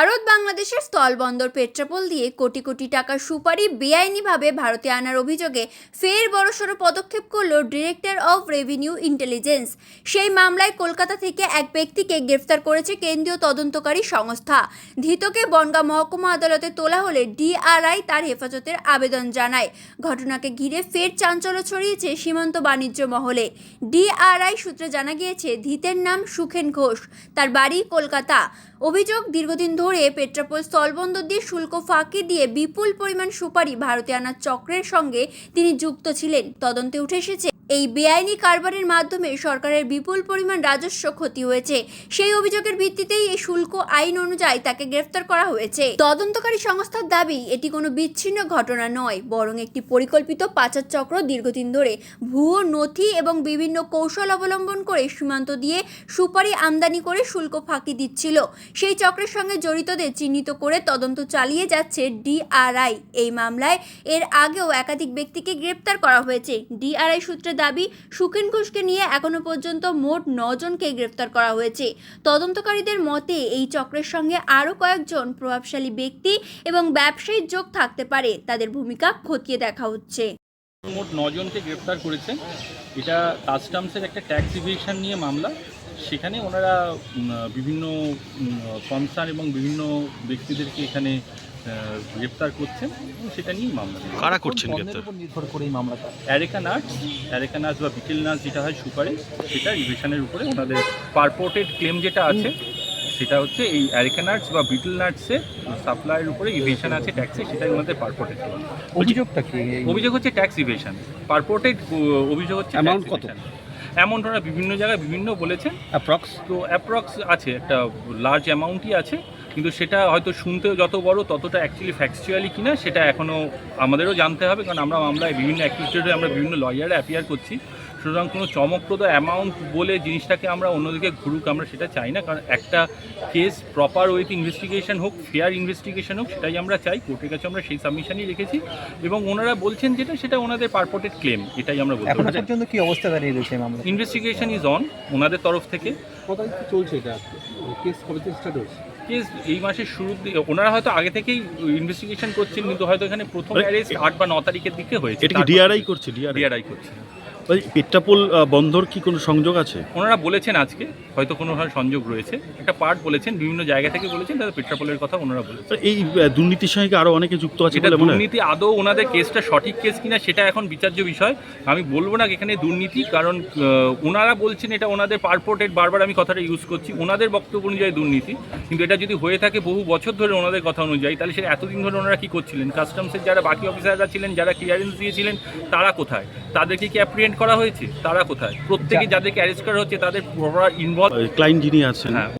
ভারত বাংলাদেশের স্থলবন্দর পেট্রাপোল দিয়ে কোটি কোটি টাকার সুপারি বেআইনিভাবে ভারতে আনার অভিযোগে ফের বড়সড় পদক্ষেপ করল ডিরেক্টর অফ রেভিনিউ ইন্টেলিজেন্স। সেই মামলায় কলকাতা থেকে এক ব্যক্তিকে গ্রেফতার করেছে কেন্দ্রীয় তদন্তকারী সংস্থা। ধৃতকে বনগাঁ মহকুমা আদালতে তোলা হলে ডিআরআই তার হেফাজতের আবেদন জানায়। ঘটনাকে ঘিরে ফের চাঞ্চল্য ছড়িয়েছে সীমান্ত বাণিজ্য মহলে। ডিআরআই সূত্রে জানা গিয়েছে, ধৃতের নাম সুখেন ঘোষ, তার বাড়ি কলকাতা। অভিযোগ, দীর্ঘদিন ধরে পেট্রাপোল স্থলবন্দর দিয়ে শুল্ক ফাঁকি দিয়ে বিপুল পরিমাণ সুপারি ভারতে আনার চক্রের সঙ্গে তিনি যুক্ত ছিলেন। তদন্তে উঠে এসেছে, এই বেআইনি কারবারের মাধ্যমে সরকারের বিপুল পরিমাণ রাজস্ব ক্ষতি হয়েছে। সেই অভিযোগের ভিত্তিতেই এই শুল্ক আইন অনুযায়ী তাকে গ্রেফতার করা হয়েছে। তদন্তকারী সংস্থার দাবি, এটি কোনো বিচ্ছিন্ন ঘটনা নয়, বরং একটি পরিকল্পিত পাচার চক্র দীর্ঘদিন ধরে ভুয়ো নথি এবং বিভিন্ন কৌশল অবলম্বন করে সীমান্ত দিয়ে সুপারি আমদানি করে শুল্ক ফাঁকি দিচ্ছিল। সেই চক্রের সঙ্গে জড়িতদের চিহ্নিত করে তদন্ত চালিয়ে যাচ্ছে ডিআরআই। এই মামলায় এর আগেও একাধিক ব্যক্তিকে গ্রেপ্তার করা হয়েছে। ডিআরআই সূত্রে দাবি, সুখেন ঘোষকে নিয়ে এখনো পর্যন্ত মোট 9 জনকে গ্রেফতার করা হয়েছে। তদন্তকারীদের মতে, এই চক্রের সঙ্গে আরও কয়েকজন প্রভাবশালী ব্যক্তি এবং ব্যবসায়ীর যোগ থাকতে পারে। তাদের ভূমিকা খতিয়ে দেখা হচ্ছে। মোট 9 জনকে গ্রেফতার করেছে। এটা কাস্টমসের একটা ট্যাক্স ইভেশন নিয়ে মামলা। সেখানে ওনারা বিভিন্ন কনসার্ন এবং বিভিন্ন ব্যক্তিদেরকে এখানে গ্রেপ্তার করছেন এবং সেটা নিয়েই মামলা। কারা করছেন গ্রেপ্তার? নির্ভর করে এই মামলাটা অ্যারেকা নাটস বা বিটেল নাটস যেটা হয় সুপারি, সেটা ইভেশনের উপরে ওনাদের পারপোর্টেড ক্লেম যেটা আছে সেটা হচ্ছে এই অ্যারেকা নাটস বা বিটেল নাটসের সাপ্লাইয়ের উপরে ইভেশন আছে ট্যাক্সে, সেটাই ওনাদের পারপোর্টেড ক্লেম। অভিযোগটা কি? অভিযোগ হচ্ছে ট্যাক্স ইভেশন। পারপোর্টেড অভিযোগ হচ্ছে অ্যামাউন্ট কত? অ্যামাউন্ট ওরা বিভিন্ন জায়গায় বিভিন্ন বলেছেন। অ্যাপ্রক্স আছে, একটা লার্জ অ্যামাউন্টই আছে, কিন্তু সেটা হয়তো শুনতেও যত বড় ততটা অ্যাকচুয়ালি ফ্যাকচুয়ালি কিনা সেটা এখনও আমাদেরও জানতে হবে, কারণ আমরা মামলায় বিভিন্ন অ্যাকিউজেডে আমরা বিভিন্ন লয়ারে অ্যাপিয়ার করছি। সুতরাং কোনো চমকপ্রদ অ্যামাউন্ট বলে জিনিসটাকে আমরা অন্যদিকে ঘুরুক আমরা সেটা চাই না, কারণ একটা কেস প্রপার ওয়েতে ইনভেস্টিগেশন হোক, ফেয়ার ইনভেস্টিগেশন হোক, সেটাই আমরা চাই। কোর্টের কাছে আমরা সেই সাবমিশনই রেখেছি এবং ওনারা বলছেন যেটা সেটা ওনাদের পারপোর্টেড ক্লেম, এটাই আমরা বলতে পারি। পর্যন্ত কি অবস্থা দাঁড়িয়ে রয়েছে মামলা? ইনভেস্টিগেশন ইজ অন ওনাদের তরফ থেকে। কোথায় চলছে এটা? কেস কবে থেকে স্টার্ট হয়েছে? কেস এই মাসের শুরুর দিকে, ওনারা হয়তো আগে থেকেই ইনভেস্টিগেশন করছেন, কিন্তু হয়তো এখানে প্রথম অ্যারেস্ট 8 বা 9 তারিখের দিকে হয়েছে। এটা কি ডিআরআই করছে? ডিআরআই করছে। পেট্রাপোল বন্দর কি কোনো সংযোগ আছে? ওনারা বলেছেন আজকে হয়তো কোনোভাবে সংযোগ রয়েছে, একটা পার্ট বলেছেন, বিভিন্ন জায়গা থেকে বলেছেন, তাদের পেট্রাপোলের কথা ওনারা বলেছেন। এই দুর্নীতির সঙ্গে আরো অনেকে যুক্ত আছে এটা বলে মনে হয়? দুর্নীতি আদৌ ওনাদের কেসটা সঠিক কেস কিনা সেটা এখন বিচার্য বিষয়। আমি বলবো না এখানে দুর্নীতি, কারণ ওনারা বলছেন এটা ওনাদের পারপোর্টেড, বারবার আমি কথাটা ইউজ করছি, ওনাদের বক্তব্য অনুযায়ী দুর্নীতি। কিন্তু এটা যদি হয়ে থাকে বহু বছর ধরে ওনাদের কথা অনুযায়ী, তাহলে সেটা এতদিন ধরে ওনারা কী করছিলেন? কাস্টমসের যারা বাকি অফিসাররা ছিলেন, যারা ক্লিয়ারেন্স দিয়েছিলেন, তারা কোথায়? তাদেরকে কি অ্যাপ্রিহেন্ড করা হয়েছে? তারা কোথায়? প্রত্যেকে যাদেরকে অ্যারেস্ট করা হচ্ছে তাদের প্রপার ইনভলভ ক্লায়েন্ট যিনি আছেন, হ্যাঁ